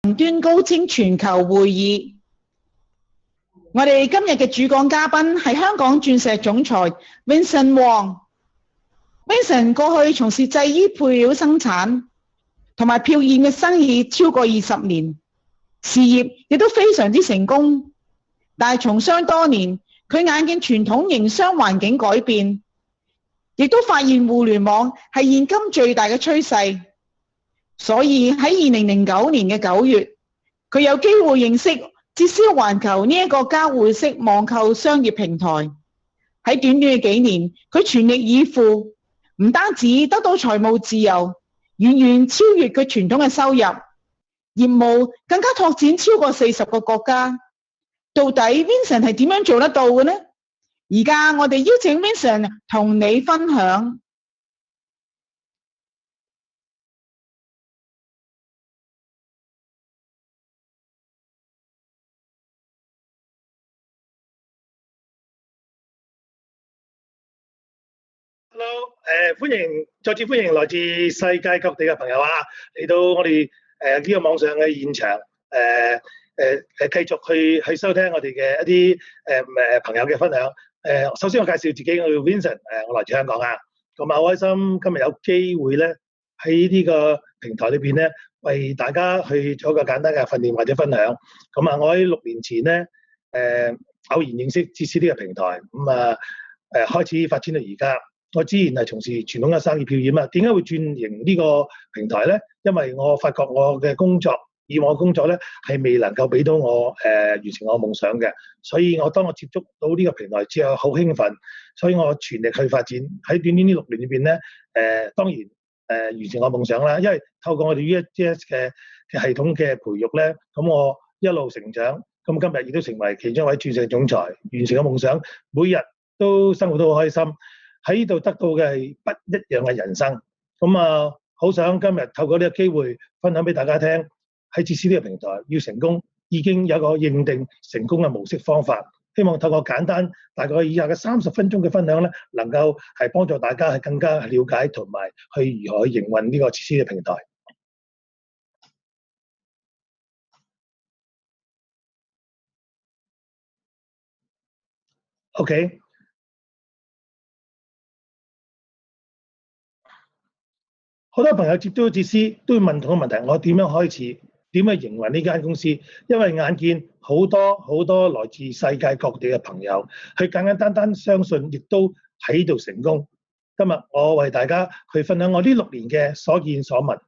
雲端高清全球會議，我哋今日嘅主講嘉賓係香港鑽石總裁 Vincent Wong。Vincent 過去從事製衣配料生產同埋漂染嘅生意超過20年，事業亦都非常之成功。但係從商多年，佢眼見傳統營商環境改變，亦都發現互聯網係現今最大嘅趨勢。所以喺2009年嘅9月，佢有機會認識捷銷環球呢一個交換式網購商業平台。喺短短嘅幾年，佢全力以赴，唔單止得到財務自由，遠遠超越佢傳統嘅收入，業務更加拓展超過40個國家。到底 Vincent 係點樣做得到嘅呢？而家我哋邀請 Vincent 同你分享。Hello，再次歡迎來自世界各地嘅朋友啊，嚟到我哋呢個網上嘅現場，繼續去收聽我哋嘅一啲朋友嘅分享。首先我介紹自己，我叫 Vincent，我來自香港啊，咁啊好開心今日有機會咧喺呢個平台裏邊咧，為大家去做一個簡單嘅訓練或者分享。咁啊，我喺6年前咧偶然認識捷銷呢個平台，咁啊開始發展到而家。我之前係從事傳統嘅生意漂染啊，點解會轉型呢個平台咧？因為我發覺我嘅工作，以往嘅工作咧係未能夠俾到我完成我夢想嘅，所以當我接觸到呢個平台之後，好興奮，所以我全力去發展。喺短短呢6年裏邊咧，當然完成我夢想啦，因為透過我哋 VGS 嘅系統嘅培育咧，咁我一路成長，咁今日亦都成為其中一位鑽石總裁，完成我夢想，每日都生活都好開心。喺呢度得到嘅係不一樣嘅人生，咁啊，好想今日透過呢個機會分享俾大家聽，喺捷銷呢個平台要成功，已經有一個認定成功嘅模式方法。希望透過簡單大概以下嘅30分鐘嘅分享咧，能夠係幫助大家係更加了解同埋去如何去營運呢個捷銷嘅平台。OK。好多朋友接觸到捷銷都會問同個問題：我點樣開始？點去營運呢間公司？因為眼見好多來自世界各地嘅朋友，佢簡單單相信，亦都喺度成功。今日我為大家去分享我呢6年嘅所見所聞。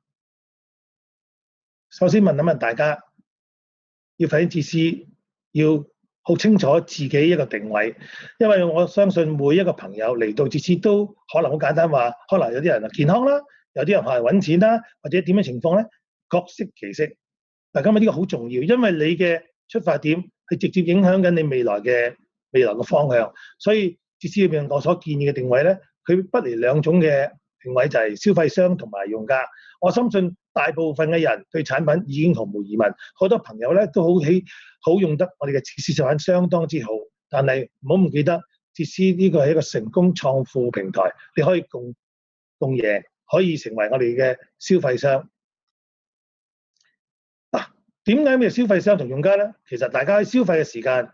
首先問一問大家，要發展捷銷，要好清楚自己一個定位，因為我相信每一個朋友嚟到捷銷都可能好簡單話，可能有啲人係健康啦。有啲人係揾錢啦，或者點樣情況咧？各適其適。但今日呢個好重要，因為你嘅出發點係直接影響緊你未來嘅方向。所以捷銷裏邊我所建議嘅定位咧，佢不離2種嘅定位，就係消費商同埋用家。我相信大部分嘅人對產品已經毫無疑問，好多朋友咧都好用得我哋嘅捷銷產品相當之好。但係唔好唔記得，捷銷呢個係一個成功創富平台，你可以共贏。可以成為我哋嘅消費商。嗱，點解咩消費商同用家咧？其實大家喺消費嘅時間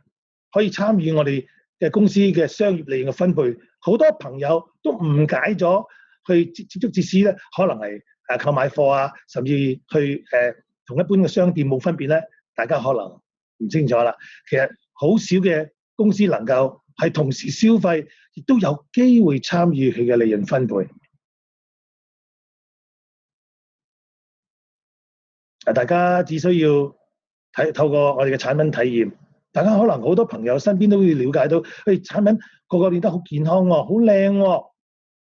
可以參與我哋嘅公司嘅商業利潤嘅分配。好多朋友都誤解咗去接觸捷銷咧，可能係購買貨啊，甚至去同一般嘅商店冇分別咧。大家可能唔清楚啦。其實好少嘅公司能夠係同時消費，亦都有機會參與佢嘅利潤分配。大家只需要透過我哋嘅產品體驗，大家可能好多朋友身邊都會了解到，產品個變得好健康喎，好靚喎。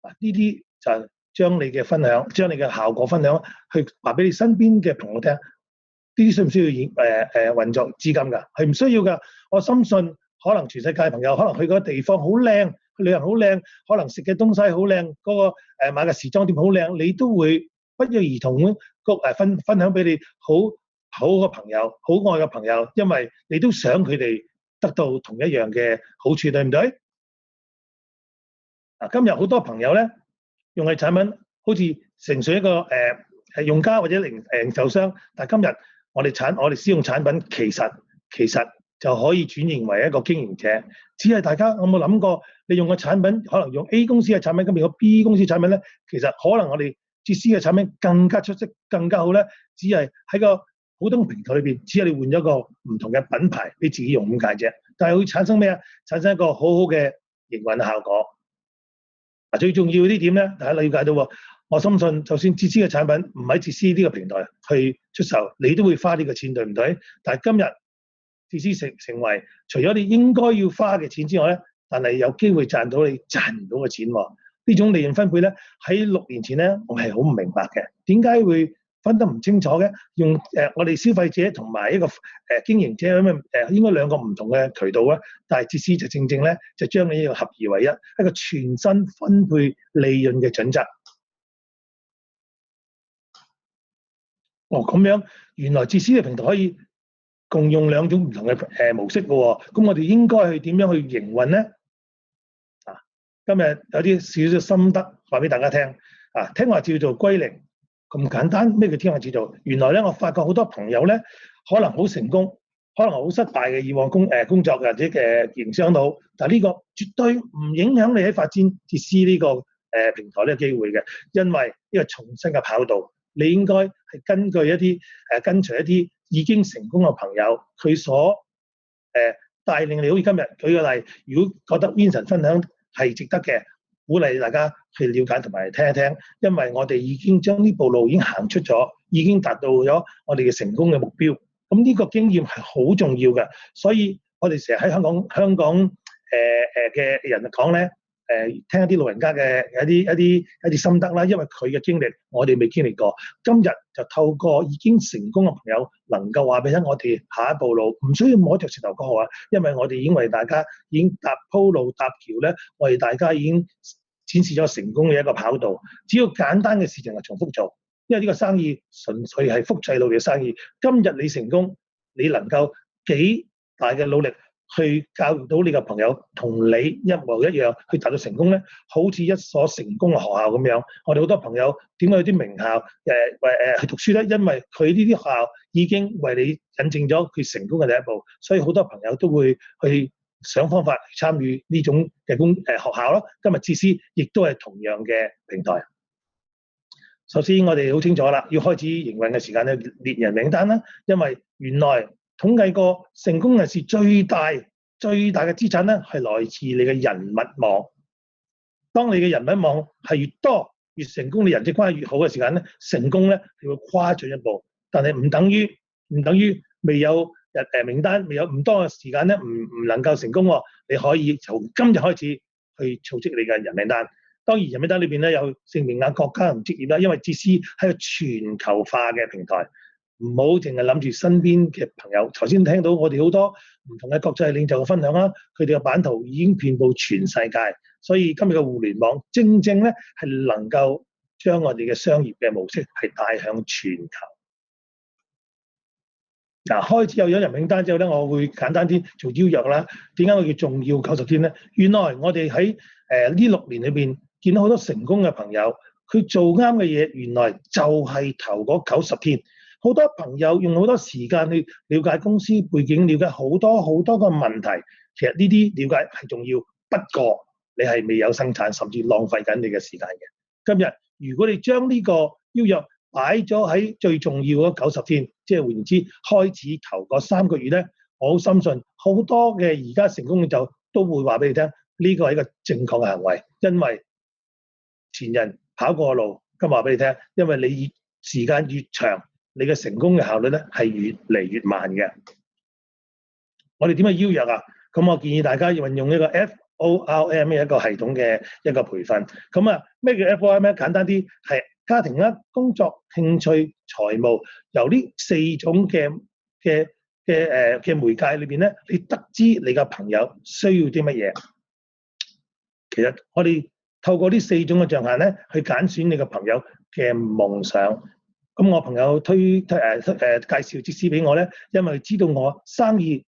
呢啲就係將你嘅分享，將你嘅效果分享，去話俾你身邊嘅朋友聽。呢啲需唔需要運作資金㗎？係唔需要㗎。我深信可能全世界朋友可能去嗰個地方好靚，去旅行好靚，可能食嘅東西好靚，嗰個買嘅時裝店好靚，你都會不約而同咁分享俾你好嘅朋友、好愛嘅朋友，因為你都想佢哋得到同一樣嘅好處，對唔對？今日好多朋友咧用嘅產品好似成純一個用家或者零售商，但係今日我哋使用產品其實就可以轉型為一個經營者。只係大家有冇諗過，你用個產品可能用 A 公司嘅產品，咁用個 B 公司產品咧，其實可能我哋捷斯嘅產品更加出色、更加好咧，只係喺個普通平台裏邊，只係你換咗個唔同嘅品牌俾自己用咁解啫。但係會產生咩啊？產生一個好好嘅營運效果。最重要啲點咧，大家理解到喎。我深信，就算捷斯嘅產品唔喺捷斯呢個平台去出售，你都會花呢個錢，對唔對？但係今日捷斯成為除咗你應該要花嘅錢之外咧，但係有機會賺到你賺唔到嘅錢喎。呢種利潤分配咧，喺6年前咧，我係好唔明白嘅。點解會分得唔清楚嘅？用我哋消費者同埋一個經營者咁樣應該兩個唔同嘅渠道啊。但係捷斯就正咧，就將呢個合二為一個全新分配利潤嘅準則。咁樣原來捷斯嘅平台可以共用兩種唔同嘅模式嘅喎。咁我哋應該去點樣去營運咧？今日有啲少少心得話俾大家聽。聽話叫做歸零，咁簡單。咩叫聽話叫做？原來咧，我發覺好多朋友咧，可能好成功，可能好失敗嘅以往工作或者嘅營商都好，但係呢個絕對唔影響你喺發展捷斯呢個平台呢個機會嘅，因為呢個重新嘅跑道，你應該係根據一啲跟隨一啲已經成功嘅朋友，佢所帶領你。好似今日舉個例，如果覺得 Vincent 分享係值得嘅，鼓勵大家去了解同埋聽一聽，因為我哋已經將呢步路已經行出咗，已經達到咗我哋嘅成功嘅目標。咁呢個經驗係好重要嘅，所以我哋成日喺香港嘅人講咧，聽一啲老人家嘅一啲心得啦，因為佢嘅經歷我哋未經歷過。今日就透過已經成功嘅朋友，能夠話俾你聽，我哋下一步路唔需要摸着石頭過河啊，因為我哋已經為大家已經鋪路搭橋咧，我哋大家已經展示咗成功嘅一個跑道。只要簡單嘅事情係重複做，因為呢個生意純粹係複製路嘅生意。今日你成功，你能夠幾大嘅努力去教育到你嘅朋友同你一模一樣去達到成功咧，好似一所成功嘅學校咁樣。我哋好多朋友點解有啲名校去讀書咧？因為佢呢啲學校已經為你引證咗佢成功嘅第一步，所以好多朋友都會去想方法參與呢種嘅學校咯。今日捷斯亦都係同樣嘅平台。首先我哋好清楚啦，要開始營運嘅時間咧，列人名單啦，因為原來統計過成功人士最大嘅資產咧，係來自你嘅人脈網。當你嘅人脈網係越多越成功，你人際關係越好嘅時間咧，成功咧你會跨進一步。但係唔等於未有名單，未有唔多嘅時間咧，唔能夠成功喎。你可以從今日開始去組織你嘅人名單。當然人名單裏邊咧有姓名啊、國家同職業啦，因為捷斯係個全球化嘅平台，唔好淨係諗住身邊嘅朋友。頭先聽到我哋好多唔同嘅國際領袖嘅分享啦，佢哋嘅版圖已經遍佈全世界，所以今日嘅互聯網正咧係能夠將我哋嘅商業嘅模式係帶向全球。開始有咗人名單之後咧，我會簡單啲做邀約啦。點解我叫重要90天咧？原來我哋喺呢6年裏邊見到好多成功嘅朋友，佢做啱嘅嘢，原來就係頭嗰90天。好多朋友用好多時間去了解公司背景，了解好多個問題。其實呢啲了解係重要，不過你係未有生產，甚至浪費緊你嘅時間嘅。今日如果你將呢個邀約擺咗喺最重要嗰90天，即係換言之，開始頭嗰3個月咧，我好深信好多嘅而家成功嘅就都會話俾你聽，呢個係一個正確嘅行為，因為前人跑過路，今日話俾你聽，因為你時間越長，你嘅成功嘅效率咧係越嚟越慢嘅。我哋點去邀約啊？咁我建議大家要運用一個 FORM 嘅一個系統嘅一個培訓。咁啊，咩叫 FORM 咧？簡單啲係家庭啦、工作、興趣、財務，由呢4種嘅媒介裏邊咧，你得知你嘅朋友需要啲乜嘢。其實我哋透過呢4種嘅象限咧，去揀選你嘅朋友嘅夢想。咁我朋友介紹捷斯俾我咧，因為知道我生意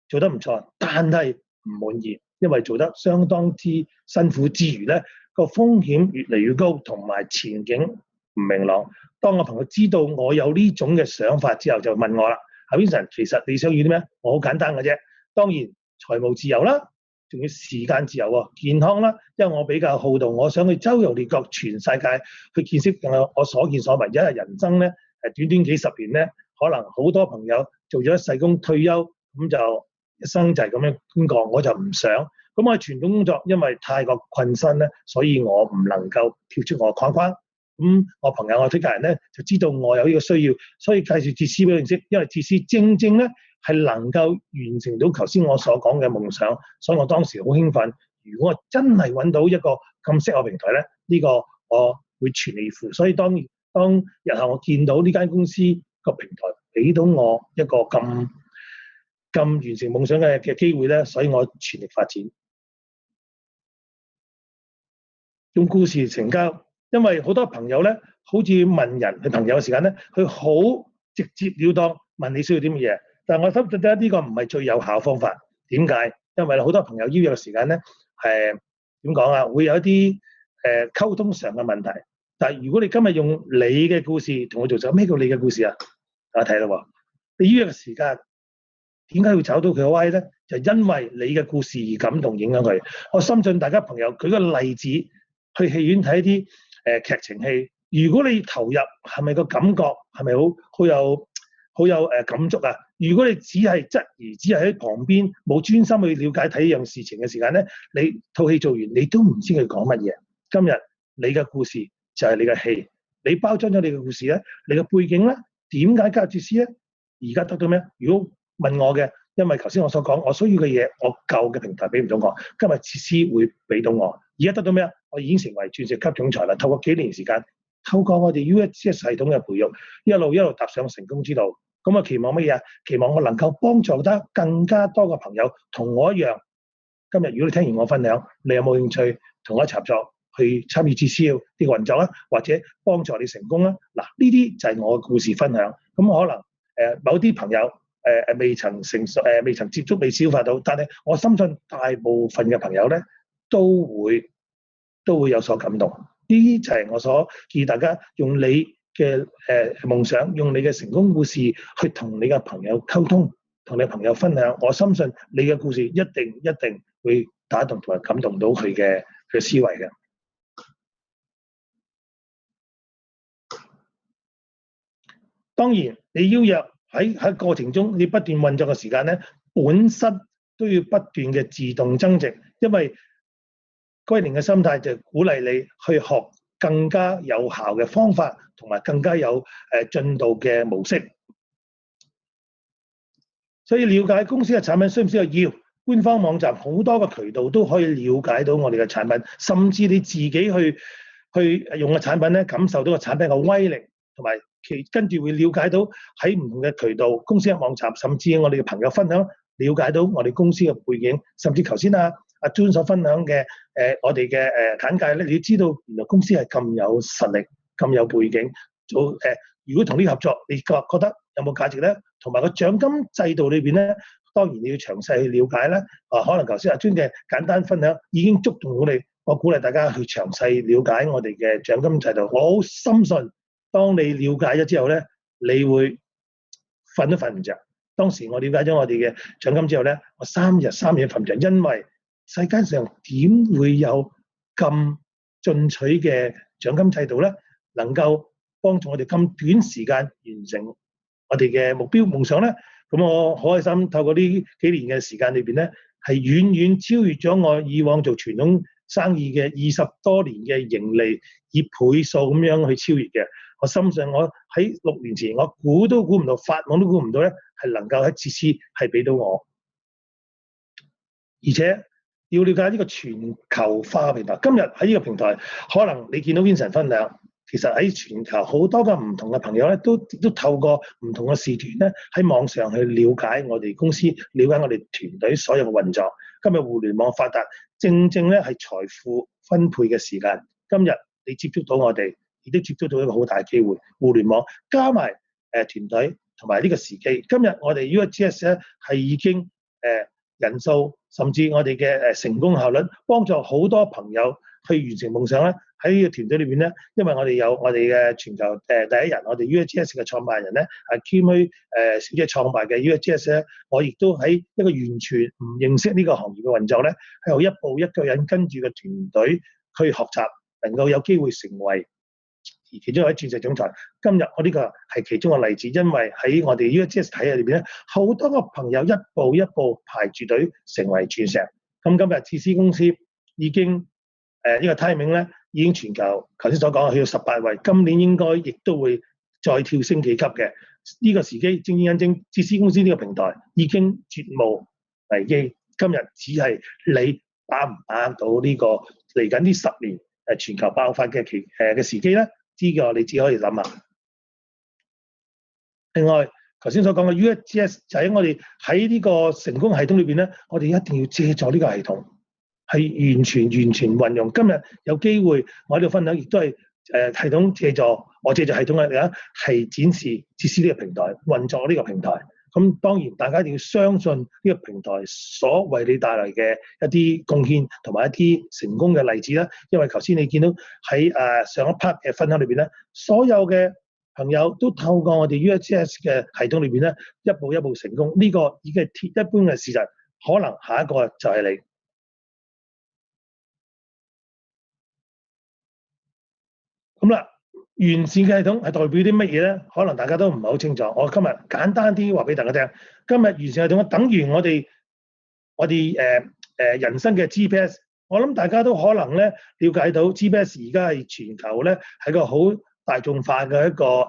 做得唔錯，但係唔滿意，因為做得相當之辛苦之餘咧，個風險越嚟越高，同埋前景唔明朗。當我朋友知道我有呢種嘅想法之後，就問我啦，Vincent，其實你想要啲咩？我好簡單嘅啫，當然財務自由啦，仲要時間自由喎，健康啦，因為我比較好動，我想去周遊列國，全世界去見識我所見所聞。因為人生咧短短幾十年咧，可能好多朋友做咗一世工退休，咁就一生就係咁樣經過，我就唔想。咁我傳統工作因為太過困身咧，所以我唔能夠跳出我框框。咁我朋友我推介人咧就知道我有呢個需要，所以介紹哲思俾佢認識。因為哲思正正咧係能夠完成到頭先我所講嘅夢想，所以我當時好興奮。如果我真係揾到一個咁適合平台咧，呢個我會全力以赴。所以當日後我見到呢間公司個平台俾到我一個咁完成夢想嘅機會咧，所以我全力發展。用故事成交。因為好多朋友咧，好似問人係朋友嘅時間咧，佢好直接了當問你需要啲乜嘢。但係我覺得呢個唔係最有效方法。點解？因為好多朋友邀約嘅時間咧，點講啊？會有一啲溝通上嘅問題。但係如果你今日用你嘅故事同我做，咩叫你嘅故事啊？大家睇啦喎，你邀約嘅時間點解會找到佢嘅威咧？就因為你嘅故事而感動影響佢。我深信大家朋友舉個例子，去戲院睇啲劇情戲，如果你投入，係咪個感覺係咪好有感觸啊？如果你只係質疑，只係喺旁邊冇專心去了解睇呢樣事情嘅時間咧，你套戲做完你都唔知佢講乜嘢。今日你嘅故事就係你嘅戲，你包裝咗你嘅故事咧，你嘅背景咧，點解加入哲思咧？而家得到咩？如果問我嘅，因為頭先我所講，我需要嘅嘢，我舊嘅平台俾唔到我，今日哲思會俾到我。而家得到咩啊？我已經成為鑽石級總裁啦！透過幾年時間，透過我哋 USGS 系統嘅培育，一路踏上成功之路。咁我期望乜嘢啊？期望我能夠幫助得更加多嘅朋友同我一樣。今日如果你聽完我分享，你有冇興趣同我一齊合作去參與哲思呢個運作啊？或者幫助你成功啊？嗱，呢啲就係我嘅故事分享。咁可能某啲朋友未曾成熟，未曾接觸，未消化到，但係我深信大部分嘅朋友咧都會有所感動。呢啲就係我所建議大家用你嘅夢想，用你嘅成功故事去同你嘅朋友溝通，同你嘅朋友分享。我深信你嘅故事一定會打動同埋感動到佢嘅思維嘅。當然，你邀約喺過程中，你不斷運作嘅時間咧，本身都要不斷嘅自動增值，因為歸零嘅心態就鼓勵你去學更加有效嘅方法，同埋更加有進度嘅模式。所以了解公司嘅產品需唔需要？官方網站好多個渠道都可以了解到我哋嘅產品，甚至你自己去用嘅產品咧，感受到個產品嘅威力，同埋跟住會了解到喺唔同嘅渠道、公司嘅網站，甚至我哋嘅朋友分享，了解到我哋公司嘅背景，甚至頭先阿 June 所分享嘅我哋嘅簡介咧，你要知道原來公司係咁有實力、咁有背景。如果同呢個合作，你覺得有冇價值咧？同埋個獎金制度裏邊咧，當然你要詳細去了解啦。可能頭先阿 June 嘅簡單分享已經觸動到你，我鼓勵大家去詳細了解我哋嘅獎金制度。我好深信，當你了解咗之後咧，你會瞓都瞓唔着。當時我了解咗我哋嘅獎金之後咧，我3日3夜瞓唔着，因為世界上點會有咁進取嘅獎金制度咧？能夠幫助我哋咁短時間完成我哋嘅目標夢想咧？咁我好開心，透過呢幾年嘅時間裏邊咧，係遠遠超越咗我以往做傳統生意嘅20多年嘅盈利，以倍數咁樣去超越嘅。我深信我喺6年前，我估都估唔到，發夢都估唔到咧，係能夠喺哲思係俾到我，而且要了解呢個全球化平台。今日喺呢個平台，可能你見到 Vincent 分享，其實喺全球好多個唔同嘅朋友咧，都透過唔同嘅時段咧，喺網上去了解我哋公司，了解我哋團隊所有嘅運作。今日互聯網發達，正咧係財富分配嘅時間。今日你接觸到我哋，亦都接觸到一個好大嘅機會。互聯網加埋團隊同埋呢個時機，今日我哋 USGS 咧係已經人數，甚至我哋嘅成功效率，幫助好多朋友去完成夢想咧，喺呢個團隊裏邊咧，因為我哋有我哋嘅全球第一人，我哋 UHS 嘅創辦人咧，Kim 小姐創辦嘅 UHS 咧，我亦都喺一個完全唔認識呢個行業嘅運作咧，係由一步一個人跟住個團隊去學習，能夠有機會成為其中一位鑽石總裁。今日我呢個係其中嘅例子，因為喺我哋 UHS 體系裏邊咧，好多個朋友一步一步排住隊成為鑽石。咁今日智思公司已經呢個 timing 咧，已經全球頭先所講去到18位，今年應該亦都會再跳升幾級嘅。呢個時機正正印證智思公司呢個平台已經絕無危機。今日只係你把唔把握到呢個嚟緊呢10年全球爆發嘅時機咧？呢個你只可以諗下。另外頭先所講嘅 UHS 就喺我哋喺呢個成功系統裏邊咧，我哋一定要借助呢個系統，係完全運用。今日有機會我喺度分享，亦都係系統借助系統嘅嚟係展示智思呢個平台，運作呢個平台。咁當然大家一定要相信呢個平台所為你帶來嘅一啲貢獻同埋一啲成功嘅例子啦。因為頭先你見到喺上一 part 嘅分享裏邊咧，所有嘅朋友都透過我哋 UHS 嘅系統裏邊咧，一步一步成功。呢個已經係鐵一般嘅事實，可能下一個就係你。咁啦，完善嘅系統係代表啲乜嘢咧？可能大家都唔係好清楚。我今日簡單啲話俾大家聽。今日完善系統等於我哋人生嘅 GPS。我諗大家都可能咧了解到 GPS 而家係全球咧係個好大眾化嘅一個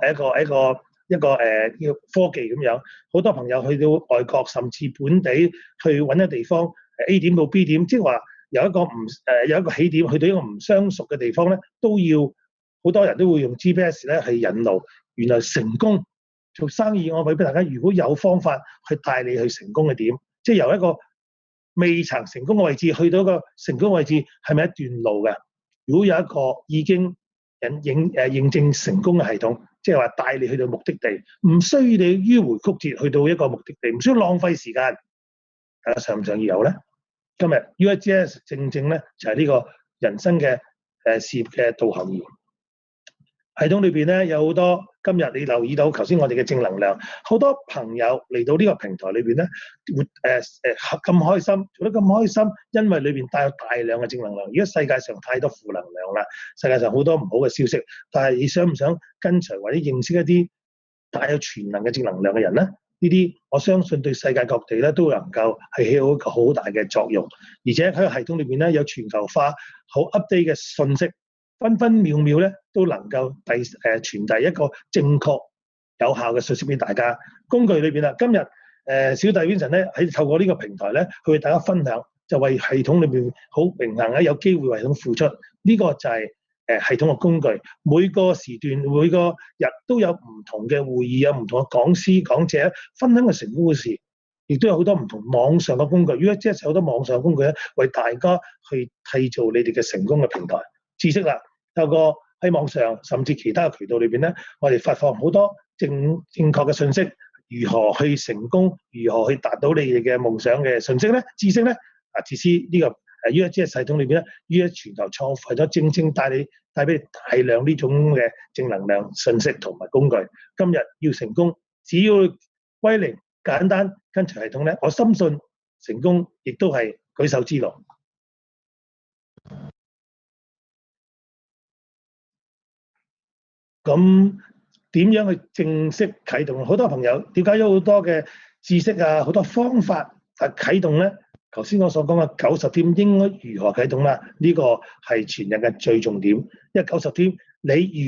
叫科技咁樣。好多朋友去到外國甚至本地去揾一個地方 A 點到 B 點，即係話有一個起點去到一個唔相熟嘅地方咧，都要。好多人都會用 GPS 咧去引路，原來成功做生意，我話俾大家，如果有方法去帶你去成功嘅點，即係由一個未曾成功嘅位置去到一個成功嘅位置，係咪一段路嘅？如果有一個已經認證成功嘅系統，即係話帶你去到目的地，唔需要你迂迴曲折去到一個目的地，唔需要浪費時間。大家想唔想要有咧？今日 UHS 正正咧就係呢個人生嘅事業嘅導航儀。系統裏邊咧有好多，今日你留意到頭先我哋嘅正能量，好多朋友嚟到呢個平台裏邊咧，咁開心，做得咁開心，因為裏邊帶有大量嘅正能量。而家世界上太多負能量啦，世界上好多唔好嘅消息，但係你想唔想跟隨或者認識一啲帶有全能嘅正能量嘅人咧？呢啲我相信對世界各地咧都能夠係起到一個好大嘅作用，而且喺個系統裏邊咧有全球化好 update 嘅信息。分分秒秒咧都能夠傳遞一個正確有效嘅信息俾大家。工具裏邊啦，今日小弟 Vincent 咧喺透過呢個平台咧去為大家分享，就為系統裏邊好榮幸咧有機會為系統付出。呢個就係系統嘅工具。每個時段每個日都有唔同嘅會議，有唔同嘅講師講者分享嘅成功嘅事，亦都有好多唔同網上嘅工具。如果即係好多網上嘅工具咧，為大家去締造你哋嘅成功嘅平台。知識啦，透過喺網上甚至其他嘅渠道裏邊咧，我哋發放好多正確嘅信息，如何去成功，如何去達到你哋嘅夢想嘅信息咧、知識咧。智思呢個UHS 系統裏邊咧，UHS 全球創富咗正正帶俾你大量呢種嘅正能量信息同埋工具。今日要成功，只要歸零簡單跟隨系統咧，我深信成功亦都係舉手之勞。咁點樣去正式啟動？好多朋友了解咗好多嘅知識啊，好多方法啟動咧。頭先我所講嘅90天應該如何啟動啦？呢個係全日嘅最重點。因為90天，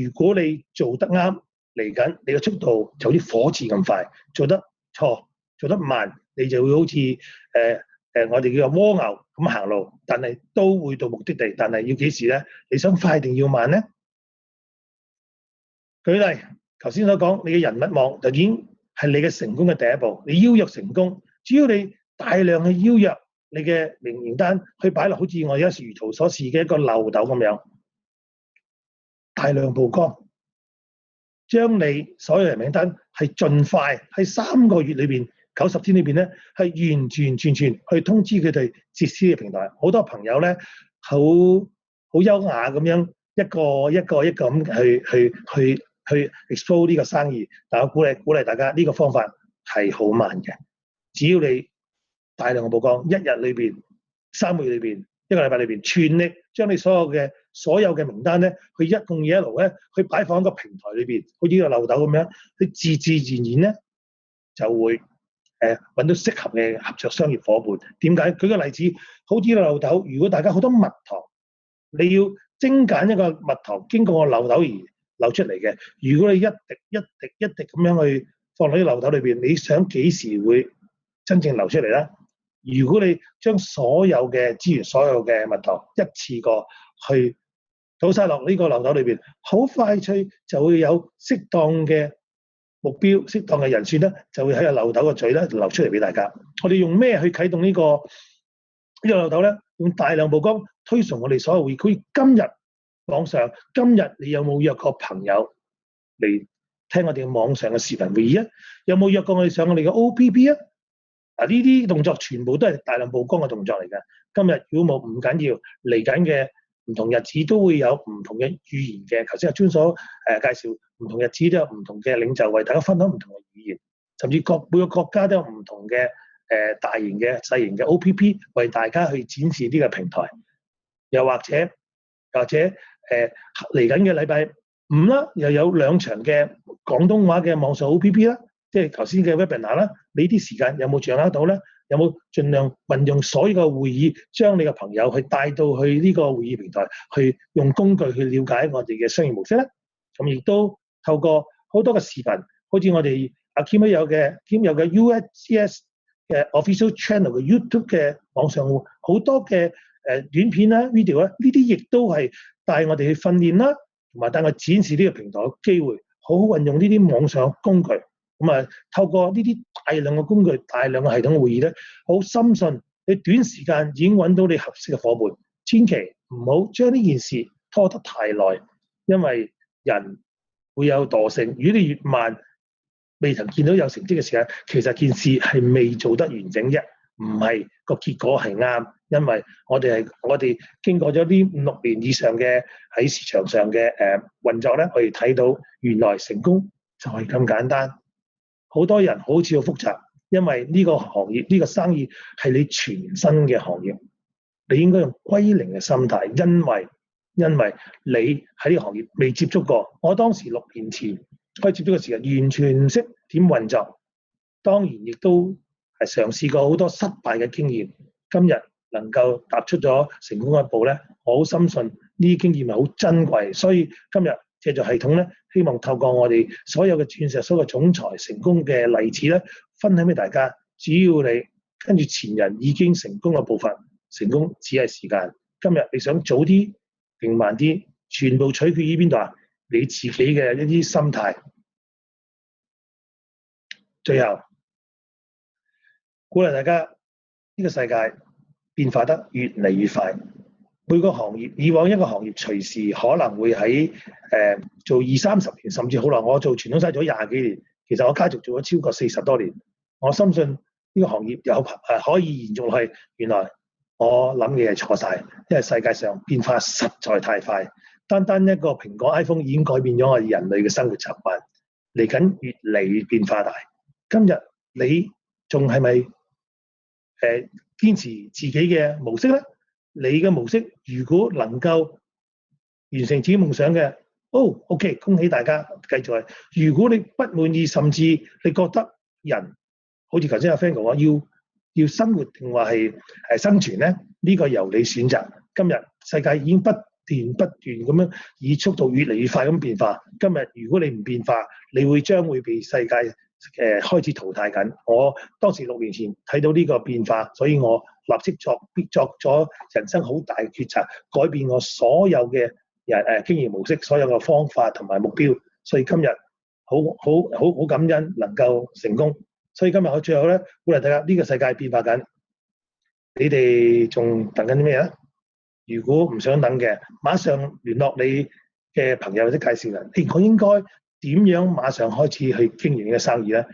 如果你做得啱，嚟緊你嘅速度就好似火箭咁快；做得錯、做得慢，你就會好似我哋叫做蝸牛咁行路，但係都會到目的地。但係要幾時咧？你想快定要慢咧？舉例，頭先所講，你嘅人物網就已經係你嘅成功嘅第一步。你邀約成功，只要你大量去邀約你嘅名單，去擺落好似我而家如圖所示嘅一個漏斗咁樣，大量曝光，將你所有人名單係盡快喺3個月裏邊、90天裏邊咧，係完全去通知佢哋設施嘅平台。好多朋友咧好好優雅咁樣一個一個咁去 explore 呢個生意。但我鼓勵大家呢個方法係好慢嘅，只要你大量嘅曝光，一日裏邊、3個月裏邊、一個禮拜裏邊，全力將你所有嘅名單咧，去一共嘢一路咧，去擺放喺個平台裏邊，好似個漏斗咁樣，佢自然咧就會揾到適合嘅合作商業伙伴。點解？舉個例子，好似個漏斗，如果大家好多蜜糖，你要精簡一個蜜糖經過個漏斗而流出嚟嘅，如果你一滴咁樣去放落啲漏斗裏邊，你想幾時會真正流出嚟咧？如果你將所有嘅資源、所有嘅蜜糖一次過去倒晒落呢個漏斗裏邊，好快脆就會有適當嘅目標、適當嘅人選咧，就會喺個漏斗嘅嘴咧流出嚟俾大家。我哋用咩去啟動呢個漏斗咧？用大量曝光推崇我哋所有會。佢今日網上，今日你有冇約過朋友嚟聽我哋嘅網上嘅視頻會議啊？有冇約過我哋上我哋嘅 OPP 啊？呢啲動作全部都係大量曝光嘅動作嚟嘅。今日如果冇唔緊要，嚟緊嘅唔同日子都會有唔同嘅語言嘅。頭先阿專所介紹，唔同日子都有唔同嘅領袖為大家分享唔同嘅語言，甚至每個國家都有唔同嘅大型嘅、細型嘅 OPP 為大家去展示呢個平台。又或者嚟緊嘅禮拜五啦，又有2場嘅廣東話嘅網上 OPP 啦。即係頭先嘅 webinar 啦，你啲時間有冇掌握到咧？有冇盡量運用所有嘅會議，將你嘅朋友去帶到去呢個會議平台，去用工具去了解我哋嘅商業模式咧？咁亦都透過好多嘅視頻，好似我哋阿 Kim 有嘅 USCS 嘅 official channel 嘅 YouTube 嘅網上好多嘅短片啦、video 啦，呢啲亦都係帶我哋去訓練啦，同埋帶我展示呢個平台嘅機會，好好運用呢啲網上工具。咁啊，透過呢啲大量嘅工具、大量嘅系統會議咧，好深信你短時間已經揾到你合適嘅伙伴。千祈唔好將呢件事拖得太耐，因為人會有惰性。如果你越慢，未曾見到有成績嘅時間，其實件事係未做得完整啫，唔係個結果係啱。因為我哋經過咗呢5-6年以上嘅喺市場上嘅運作咧，我哋睇到原來成功就係咁簡單。好多人好似好複雜，因為呢個行業、呢個生意係你全新嘅行業，你應該用歸零嘅心態，因為你喺呢個行業未接觸過。我當時6年前開始接觸嘅時候，完全唔識點運作，當然亦都係嘗試過好多失敗嘅經驗。今日能夠踏出咗成功嘅一步咧，我好深信呢啲經驗係好珍貴，所以今日借助系統咧，希望透過我哋所有嘅鑽石所有嘅總裁成功嘅例子咧，分享俾大家。只要你跟住前人已經成功嘅步伐，成功只係時間。今日你想早啲定慢啲，全部取決於邊度啊？你自己嘅一啲心態。最後鼓勵大家，呢個世界變化得越嚟越快。每個行業，以往一個行業隨時可能會喺做20-30年，甚至好耐。我做傳統紗做咗20幾年，其實我家族做咗超過40多年。我深信呢個行業可以延續落去。原來我諗嘅係錯晒，因為世界上變化實在太快。單一個蘋果 iPhone 已經改變咗我哋人類嘅生活習慣，嚟緊越嚟越變化大。今日你仲係咪堅持自己嘅模式咧？你嘅模式如果能夠完成自己夢想嘅，OK， 恭喜大家繼續。如果你不滿意，甚至你覺得人好似頭先阿 Frank 講要生活定話係生存咧，呢個由你選擇。今日世界已經不斷咁樣以速度越嚟越快咁變化。今日如果你唔變化，你將會被世界開始淘汰緊。我當時6年前睇到呢個變化，所以我立即作咗人生好大嘅抉擇，改變我所有嘅經營模式、所有嘅方法同埋目標。所以今日好感恩能夠成功。所以今日我最後咧鼓勵大家，呢個世界變化緊，你哋仲等緊啲咩咧？如果唔想等嘅，馬上聯絡你嘅朋友或者介紹人。我應該點樣馬上開始去經營呢個生意咧？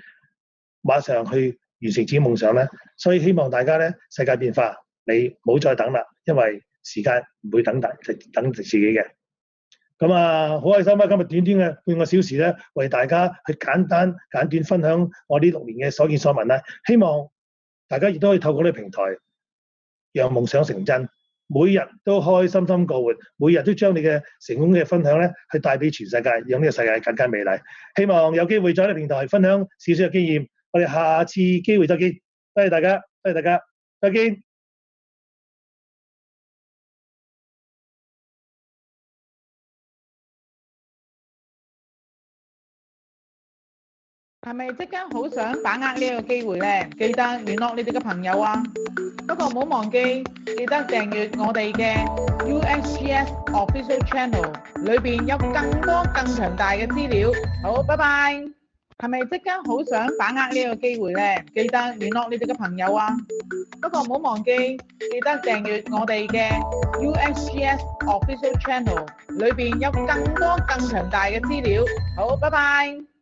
馬上去完成自己夢想咧？所以希望大家咧，世界變化，你唔好再等啦，因為時間唔會等自己嘅。咁啊，好開心啊！今日短短嘅半個小時咧，為大家去簡短分享我呢6年嘅所見所聞啦。希望大家亦都可以透過呢個平台，讓夢想成真，每日都開開心心過活，每日都將你嘅成功嘅分享咧，去帶俾全世界，讓呢個世界更加美麗。希望有機會在呢個平台分享少少嘅經驗，我哋下次機會再見。多謝大家，再見。係咪即刻好想把握呢個機會呢？記得聯絡你哋嘅朋友啊！不過唔好忘記，記得訂閱我哋嘅 USGS Official Channel， 裏邊有更多更強大嘅資料。好，拜拜。係咪即刻好想把握呢個機會呢？記得聯絡你哋嘅朋友啊！不過唔好忘記，記得訂閱我哋嘅 USGS Official Channel， 裏邊有更多更強大嘅資料。好，拜拜。